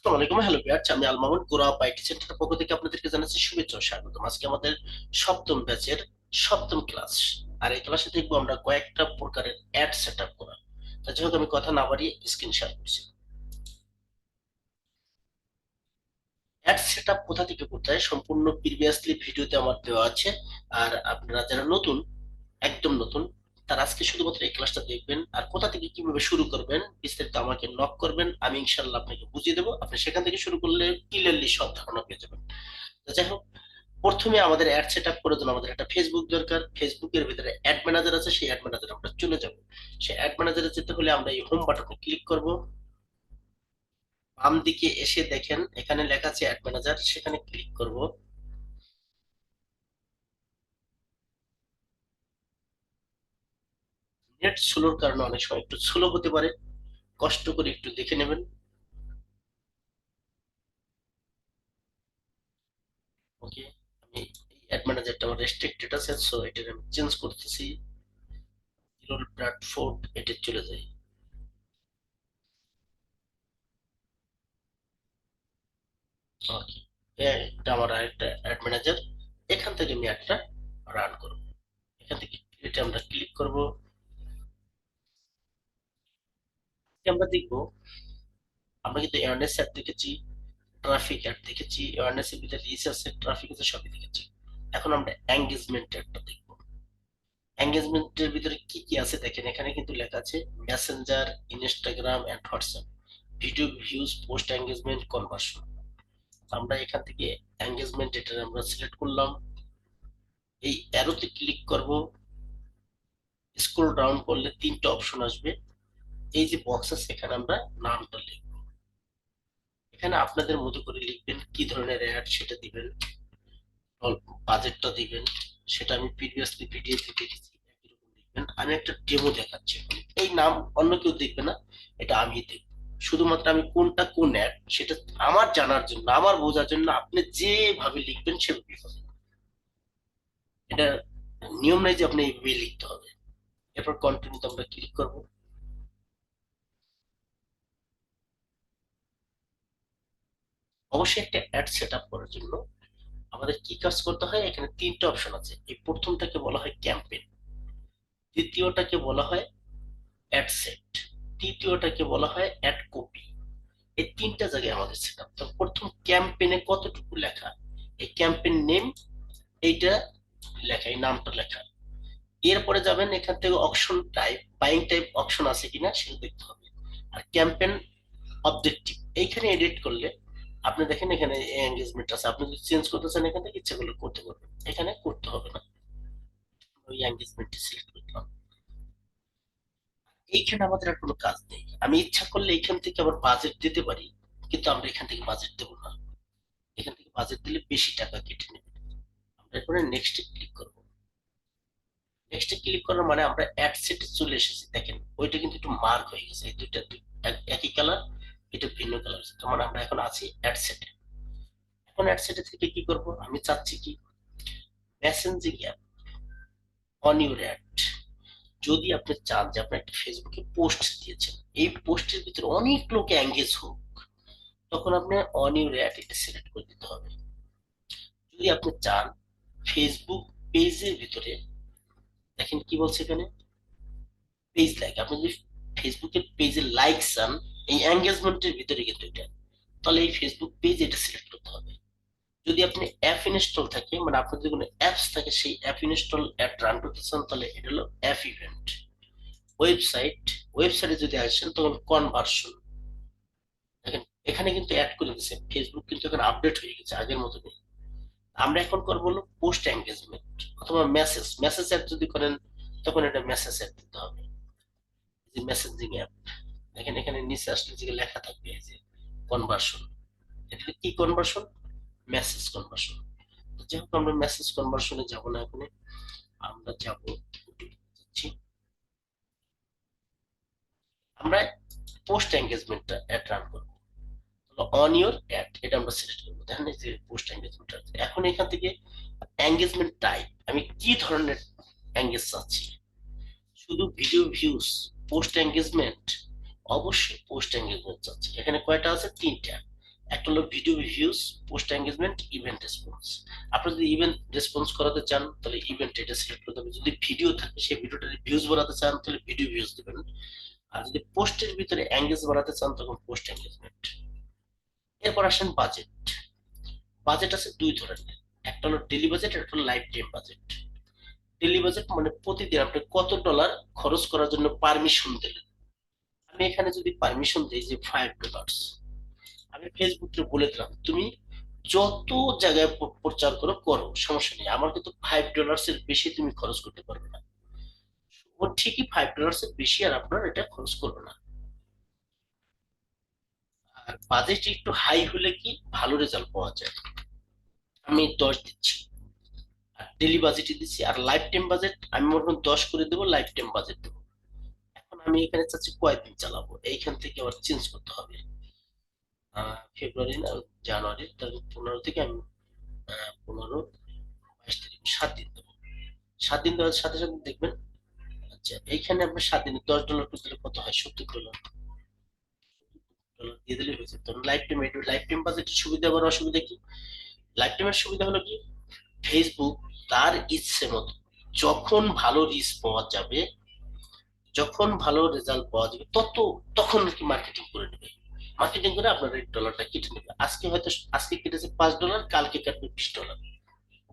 আসসালামু আলাইকুম। Hello viewers, আমি আল মামুন গ্রোআপ আইটি সেন্টারের পক্ষ থেকে আপনাদেরকে জানাচ্ছি শুভেচ্ছা ও স্বাগতম। আজকে আমাদের সপ্তম ব্যাচের সপ্তম ক্লাস। আর এই ক্লাসে দেখবো আমরা কয়েকটা প্রকারের অ্যাড সেটআপ করা। তা যাই হোক, আমি কথা না বাড়িয়ে স্ক্রিন শেয়ার করছি। অ্যাড সেটআপ কোথা থেকে করতে হয় সম্পূর্ণ প্রিভিয়াসলি ভিডিওতে আমার দেওয়া আছে। আর আপনারা যারা নতুন, একদম নতুন, তারা আজকে শুধুমাত্র এই ক্লাসটা দেখবেন। আর কোথা থেকে কিভাবে শুরু করবেন বিস্তারিত আমাকে নক করবেন, আমি ইনশাল্লাহ আপনাকে বুঝিয়ে দেবো। আপনি সেখান থেকে শুরু করলে ক্লিয়ারলি সব ধারণা পেয়ে যাবেন। তো যাই হোক, প্রথমে আমাদের অ্যাড সেট আপ করার জন্য আমাদের একটা ফেসবুক দরকার। ফেসবুকের ভিতরে অ্যাড ম্যানেজার আছে, সেই অ্যাড ম্যানেজারে আমরা চলে যাব। সেই অ্যাড ম্যানেজারে যেতে হলে আমরা এই হোম বাটনে ক্লিক করব। বাম দিকে এসে দেখেন এখানে লেখা আছে অ্যাড ম্যানেজার, সেখানে ক্লিক করব। নেট স্লোর কারণে অনেক সময় একটু স্লো হতে পারে, কষ্ট করে একটু দেখে নেবেন। ওকে, আমি অ্যাড ম্যানেজারটা আমার রেস্ট্রিক্টেড আছে, সো এটা আমি চেঞ্জ করতেছি। জিরো প্ল্যাটফোর্ড এটা চলে যায়। ওকে, এটা আমার আরেকটা অ্যাড ম্যানেজার। এখান থেকে আমি একটা রান করব। এখান থেকে এটা আমরা ক্লিক করব। আমরা দেখব, আমরা কিন্তু অ্যাওয়ারনেস অ্যাড দেখেছি, ট্রাফিক অ্যাড দেখেছি, অ্যাওয়ারনেস এর ভিতরে রিচ আছে, ট্রাফিক আছে, সবই দেখেছি। এখন আমরা এঙ্গেজমেন্ট অ্যাডটা দেখব। এঙ্গেজমেন্টের ভিতরে কি কি আছে দেখেন, এখানে কিন্তু লেখা আছে messenger, Instagram and WhatsApp, video views, post engagement, conversion. আমরা এখান থেকে এঙ্গেজমেন্ট এটা আমরা সিলেক্ট করলাম। এই অ্যারোতে ক্লিক করব। স্ক্রল ডাউন করলে তিনটা অপশন আসবে। এই যে বক্স আছে এখানে আমরা নামটা লিখব। এখানে আপনাদের মতো করে লিখবেন, কি ধরনের অ্যাড সেটা দিবেন, বাজেটটা দিবেন। সেটা আমি প্রিভিয়াসলি ভিডিওতে দেখেছি, একই রকম লিখবেন। আমি একটা ডেমো দেখাচ্ছি এখন। এই নাম অন্য কেউ দেখবে না, এটা আমি দেখব। শুধুমাত্র আমি কোনটা কোন অ্যাড সেটা আমার জানার জন্য, আমার বোঝার জন্য আপনি যেভাবে লিখবেন সেভাবে হবে। এটা নিয়ম নাই যে আপনি এইভাবে লিখতে হবে। এরপর কন্টিনিউতে আমরা ক্লিক করব। অবশ্যই একটা অ্যাড সেট আপ করার জন্য আমাদের কি কাজ করতে হয়, এখানে তিনটা অপশন আছে। এই প্রথমটাকে বলা হয় ক্যাম্পেইন, দ্বিতীয়টাকে বলা হয় অ্যাড সেট, তৃতীয়টাকে বলা হয় অ্যাড কপি। এই তিনটা জায়গায় আমাদের সেট আপ। তো প্রথম ক্যাম্পেইনে কতটুকু লেখা, এই ক্যাম্পেইন নেম এইটা লেখা, এই নামটা লেখা। এরপরে যাবেন এখান থেকে option type, buying type option আছে কিনা সেটা দেখতে হবে। আর ক্যাম্পেইন অবজেক্টিভ এইখানে এডিট করলে আপনি দেখেন এখানে এঙ্গেজমেন্ট আছে, আপনি যদি চেঞ্জ করতে চান এখান থেকে ইচ্ছা করলে করতে পারবেন, এখানে করতে হবে না। ওই এঙ্গেজমেন্টটি সিলেক্ট করলাম। এইখানে আমাদের আর কোনো কাজ নেই। আমি ইচ্ছা করলে এখান থেকে আবার বাজেট দিতে পারি, কিন্তু আমরা এখান থেকে বাজেট দেবো না। এখান থেকে বাজেট দিলে বেশি টাকা কেটে নেবে। আমরা এরপরে নেক্সটে ক্লিক করবো। নেক্সটে ক্লিক করার মানে আমরা অ্যাড সেটে চলে এসেছি। দেখেন ওইটা কিন্তু একটু মার্ক হয়ে গেছে, এই দুইটা একই কালার, এটা ভিন্ন কালার। তার মানে আমরা এখন আছি অ্যাড সেটে। এখন অ্যাড সেটে থেকে কি করব, আমি চাচ্ছি কি messaging app on your add. যদি আপনি চান যে আপনি একটা ফেসবুকে পোস্ট দিয়েছেন, এই পোস্টের ভিতরে অনেক লোক এঙ্গেজ হোক, তখন আপনার অন ইউর অ্যাড এটা সিলেক্ট করে দিতে হবে। যদি আপনি চান ফেসবুক পেজের ভিতরে, দেখেন কি বলছে এখানে, পেজ লাইক, আপনি যদি ফেসবুকের পেজে লাইক চান, এই এঙ্গেজমেন্টের ভিতরে কিন্তু এটা, তাহলে এই ফেসবুক পেজ এটা সিলেক্ট করতে হবে। যদি আপনি অ্যাপ ইনস্টল থাকে, মানে আপনার যদি কোনো অ্যাপস থাকে সেই অ্যাপ ইনস্টল অ্যাড রান করতে চান, তাহলে এটা হলো অ্যাপ ইভেন্ট। ওয়েবসাইট, ওয়েবসাইটে যদি আসেন তখন কনভার্সন। দেখেন এখানে কিন্তু অ্যাড করে দিচ্ছে, ফেসবুক কিন্তু এখন আপডেট হয়ে গেছে, আগের মতো নেই। আমরা এখন করবো হলো পোস্ট এঙ্গেজমেন্ট অথবা মেসেজ। মেসেজ অ্যাড যদি করেন তখন এটা মেসেজ অ্যাড দিতে হবে। যে মেসেজিং অ্যাপ, দেখেন এখানে নিচে আসলে যে লেখা থাকবে এই যে কনভার্সন, এটা কি কনভার্সন, মেসেজ কনভার্সন। যেহেতু আমরা মেসেজ কনভার্সনে যাব না এখানে, আমরা যাব, আমরা পোস্ট এঙ্গেজমেন্টটা অ্যাড রান করবো। অন ইউর অ্যাড এটা আমরা সিলেক্ট করবো। দেখেন এই যে পোস্ট এঙ্গেজমেন্ট আছে। এখন এখান থেকে এঙ্গেজমেন্ট টাইপ, আমি কি ধরনের এঙ্গেজ চাচ্ছি, শুধু ভিডিও ভিউজ, পোস্ট এঙ্গেজমেন্ট, অবশ্যই পোস্ট এঙ্গেজমেন্ট চাচ্ছি। এখানে কয়টা আছে, তিনটা। একটা হলো video views, post engagement, event response. আপনি যদি ইভেন্ট রেসপন্স করাতে চান তাহলে ইভেন্ট এটা সিলেক্ট করতে হবে, যদি ভিডিও থাকে সেই ভিডিওটার ভিউজ বাড়াতে চান তাহলে ভিডিও ভিউজ দিবেন, আর যদি পোস্টের ভিতরে এঙ্গেজ বাড়াতে চান তখন পোস্ট এঙ্গেজমেন্ট। এরপর আসেন বাজেট। বাজেট আছে দুই ধরনের, একটা হলো ডেইলি বাজেট, একটা হলো life time budget. Daily budget মানে প্রতিদিন আপনি কত ডলার খরচ করার জন্য পারমিশন দিলেন। আমি এখানে যদি পারমিশন দিই যে $5, আমি ফেসবুকে বলে দিলাম তুমি যত জায়গায় প্রচার করো করো, সমস্যা নেই, আমার কিন্তু $5 এর বেশি তুমি খরচ করতে পারবে না। ও ঠিকই $5 এর বেশি আর আপনার এটা খরচ করবে না। আর বাজেট একটু হাই হলে কি ভালো রেজাল্ট পাওয়া যায়। আমি 10 দিচ্ছি, আর ডেলি বাজেটে দিচ্ছি, আর লাইফ টাইম বাজেট আমি মনে করেন 10 করে দেবো, লাইফ টাইম বাজেট দেবো। এখন আমি এখানে চাচ্ছি কয়দিন চালাবো, এইখান থেকে আবার চেঞ্জ করতে হবে। ফেব্রুয়ারি না জানুয়ারি, তাহলে 15 থেকে আমি 15, 22 তারিখ, 7 দিন দেবো। 7 দিন দেওয়ার সাথে সাথে দেখবেন, আচ্ছা এইখানে আপনার 7 দিনে $10 করে দিলে কত হয়, $70 ডলার দিয়ে দিলে হয়েছে। তখন লাইফ টাইম, লাইফ টাইম বাজেটের সুবিধা আবার অসুবিধা কি, লাইফ টাইমের সুবিধা হলো কি, ফেসবুক তার ইচ্ছে মতো যখন ভালো রিচ পাওয়া যাবে, যখন ভালো রেজাল্ট পাওয়া যাবে তখন আর কি মার্কেটিং করে নেবে। মার্কেটিং করে আপনার এই ডলারটা কেটে নেবে, আজকে হয়তো আজকে কেটেছে $5, কালকে কাটবে $20।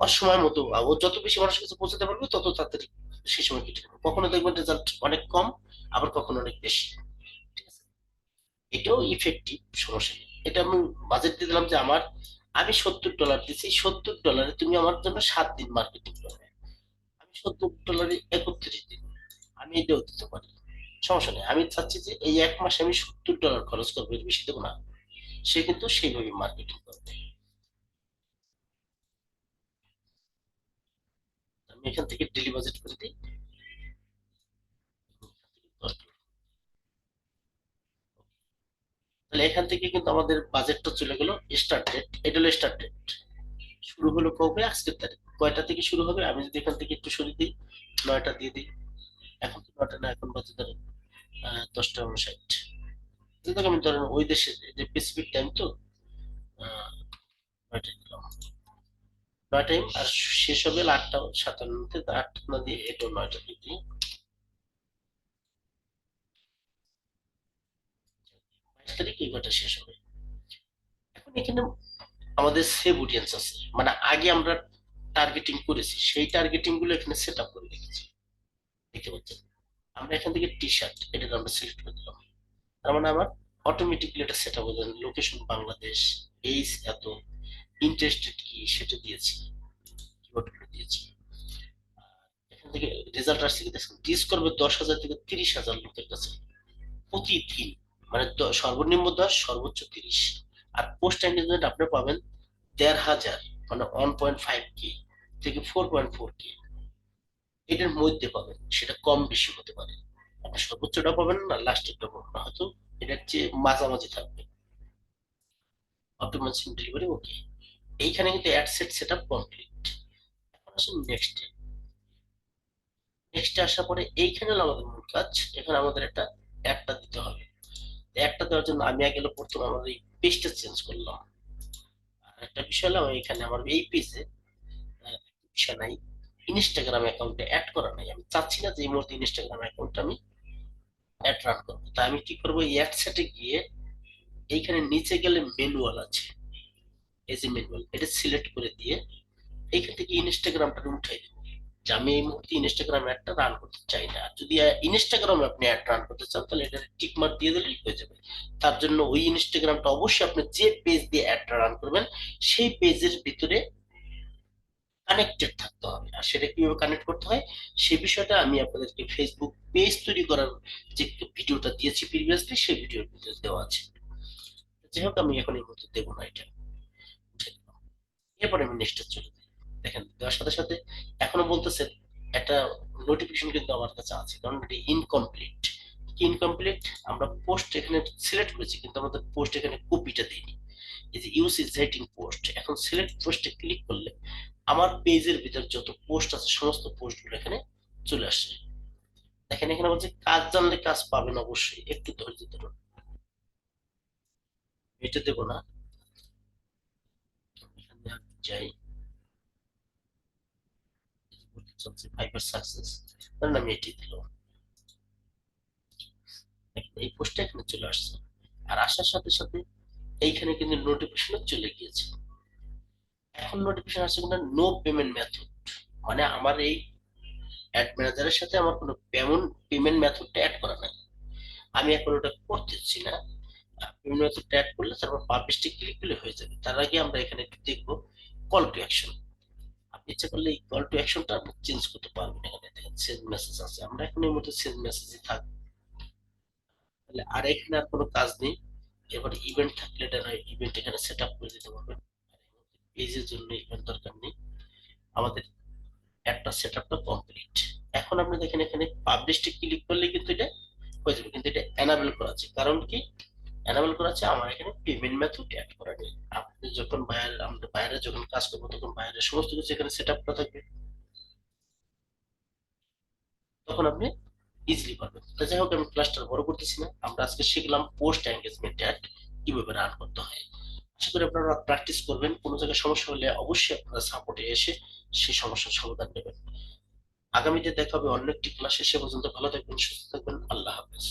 আর সময় মতো ও যত বেশি মানুষের কাছে পৌঁছাতে পারবে তত তাড়াতাড়ি সেই সময় কেটে নেবে। কখনো দেখবেন রেজাল্ট অনেক কম, আবার কখনো অনেক বেশি। ঠিক আছে, এটাও ইফেক্টিভ, সমস্যা নেই। এটা আমি বাজেট দিয়ে দিলাম যে আমি $70 দিচ্ছি, $70 তুমি আমার জন্য 7 দিন মার্কেটিং করবে। আমি $70 31 দিন, আমি এটাও দিতে পারি, সমস্যা নেই। আমি চাচ্ছি যে এই 1 মাসে আমি $70 খরচ করবো, এর বেশি দেবো না। সে কিন্তু সেইভাবে মার্কেটিং করবে। আমি এখান থেকে ডেলি বাজেট করে দিই। তাহলে এখান থেকে কিন্তু আমাদের বাজেটটা চলে গেল। স্টার্ট ডেট, এটা হলো স্টার্ট ডেট, শুরু হলো কবে, আজকের তারিখ, কয়টা থেকে শুরু হবে, আমি যদি এখান থেকে একটু সরিয়ে দিই, 9টা দিয়ে দিই। এখন তো 9টা না, এখন বাজে ধরেন 10টা 59। যেহেতু আমি ধরেন ওই দেশের যে স্পেসিফিক টাইম তো, 9টায় দিলাম, 9টায়, আর শেষ হবে 8টা 57, 8টা না দিয়ে এটাও 9টা দিয়ে দিই। 22 তারিখ এই কটা শেষ হবে। এখন এখানে আমাদের সেভ অডিয়েন্স আছে, মানে আগে আমরা টার্গেটিং করেছি সেই টার্গেটিং গুলো এখানে সেট আপ করে রেখেছি, দেখতে পাচ্ছেন। আমরা এখান থেকে টি শার্ট এটা আমরা সিলেক্ট করে দিলাম, তার মানে আমার অটোমেটিকলি এটা সেট আপ হয়ে যাবে। লোকেশন বাংলাদেশ, এইজ এত, ইন্টারেস্টেড কি সেটা দিয়েছি, কিওয়ার্ড দিয়েছি। এখান থেকে রেজাল্ট আসছে কি দেখছেন, রিচ করবে 10,000 থেকে 30,000 লোকের কাছে প্রতিদিন, মানে সর্বনিম্ন 10, সর্বোচ্চ 30। আর পোস্ট এঙ্গেজমেন্ট আপনি পাবেন 1,500, মানে 1.5K থেকে 4.4K, এটার মধ্যে পাবেন, সেটা কম বেশি হতে পারে। আপনি সর্বোচ্চটা পাবেন না, লাস্টেরটা পাবেন না, হয়তো এটার চেয়ে মাঝামাঝি থাকবে। অটোমেশন ডেলিভারি ওকে। এইখানে কিন্তু ad set set up complete. এখন আসুন নেক্সট। নেক্সটে আসার পরে এইখানে হলো আমাদের মূল কাজ। এখানে আমাদের একটা অ্যাডটা দিতে হবে। অ্যাডটা দেওয়ার জন্য আমি আগে হলো প্রথমে আমার এই পেজটা চেঞ্জ করলাম। আর একটা বিষয় হলো এখানে আমার এই পেজে বিষয় নাই, ইনস্টাগ্রাম অ্যাকাউন্টে অ্যাড করা নাই। আমি চাচ্ছি না যে এই মুহূর্তে ইনস্টাগ্রাম অ্যাকাউন্ট আমি অ্যাড রান করবো। তাই আমি কি করবো, এই অ্যাড সেটে গিয়ে এইখানে নিচে গেলে ম্যানুয়াল আছে, এই যে ম্যানুয়াল, এটা সিলেক্ট করে দিয়ে এইখান থেকে ইনস্টাগ্রামটা উঠাই দেবো, যে আমি এই মুহূর্তে ইনস্টাগ্রাম অ্যাডটা রান করতে চাই না। যদি ইনস্টাগ্রাম আপনি অ্যাড রান করতে চান তাহলে এটা টিক মার্ক দিয়ে দিলেই হয়ে যাবে। তার জন্য ওই ইনস্টাগ্রামটা অবশ্যই আপনি যে পেজ দিয়ে অ্যাডটা রান করবেন সেই পেজের ভিতরে কানেক্টেড থাকতে হবে। আর সেটা কিভাবে কানেক্ট করতে হয় সেই বিষয়টা আমি আপনাদেরকে ফেসবুক পেজ তৈরি করার যে ভিডিওটা দিয়েছি প্রিভিয়াসলি, সেই ভিডিওর ভিতরে দেওয়া আছে। যাই হোক, আমি এখন এই মুহূর্তে দেবো না এটা, উঠে দিলাম। এরপরে আমি নেক্সটে চলে যাই। দেখেন দেওয়ার সাথে সাথে এখনো বলতেছে একটা নোটিফিকেশন কিন্তু আমার কাছে আছে, কারণ এটি ইনকমপ্লিট। কি ইনকমপ্লিট, আমরা পোস্ট এখানে সিলেক্ট করেছি কিন্তু আমাদের পোস্ট এখানে কপিটা দিইনি। এই যে ইউজ ইনসাইটিং পোস্ট, এখন সিলেক্ট পোস্টে ক্লিক করলে আমার পেজের ভিতর যত পোস্ট আছে সমস্ত পোস্ট গুলো এখানে চলে আসছে। দেখেন এখানে বলছে কাজ জানলে কাজ পাবেন, অবশ্যই একটু ধৈর্য ধরুন, এটা দেবো না। যাই, চলছে ফাইবার সাকসেস, কারণ আমি এটি দিলাম, এই পোস্টটা এখানে চলে আসছে। আর আসার সাথে সাথে এইখানে কিন্তু নোটিফিকেশন চলে গিয়েছে। এখন নোটিফিকেশন আসছে কিন্তু নো পেমেন্ট মেথড, মানে আমার এই অ্যাড ম্যানেজারের সাথে আমার কোনো পেমেন্ট মেথডটা অ্যাড করা নাই, আমি এখন ওটা করতেছি না। পেমেন্ট মেথডটা অ্যাড করলে তারপর পাবলিশে ক্লিক করলে হয়ে যাবে। তার আগে আমরা এখানে একটু দেখবো কল টু অ্যাকশন। আপনি ইচ্ছা করলে এই কল টু অ্যাকশনটা আপনি চেঞ্জ করতে পারবেন। এখানে দেখেন সেন্ড মেসেজ আছে, আমরা এখন এর মধ্যে সেন্ড মেসেজে থাকবো। তাহলে আর এখানে আর কোনো কাজ নেই। এবার ইভেন্ট থাকলে এটা ইভেন্ট এখানে সেট আপ করে দিতে পারবেন। পেজের জন্য ইভেন্ট দরকার নেই আমাদের, একটা সেট আপটা কমপ্লিট। এখন আপনি দেখেন এখানে পাবলিশে ক্লিক করলে কিন্তু এটা হয়ে যাবে, কিন্তু এটা এনাবেল করা আছে। কারণ কি এনাবেল করা আছে? আমার এখানে পেমেন্ট মেথড অ্যাড করা নেই। আপনি যখন বায়ার, আমরা বায়ারে যখন কাজ করবো তখন বায়ারের সমস্ত কিছু এখানে সেট আপ করা থাকবে, তখন আপনি ইজিলি পারবেন। তো যাই হোক, আমি ক্লাসটা বড় করতেছি না, আমরা আজকে শিখলাম পোস্ট এঙ্গেজমেন্ট অ্যাড কিভাবে রান করতে হয়। আশা করি আপনারা প্র্যাকটিস করবেন, কোনো জায়গায় সমস্যা হলে অবশ্যই আপনারা সাপোর্টে এসে সেই সমস্যার সমাধান নেবেন। আগামীতে দেখা হবে অন্য একটি ক্লাসে, সে পর্যন্ত ভালো থাকবেন, সুস্থ থাকবেন, আল্লাহ হাফেজ।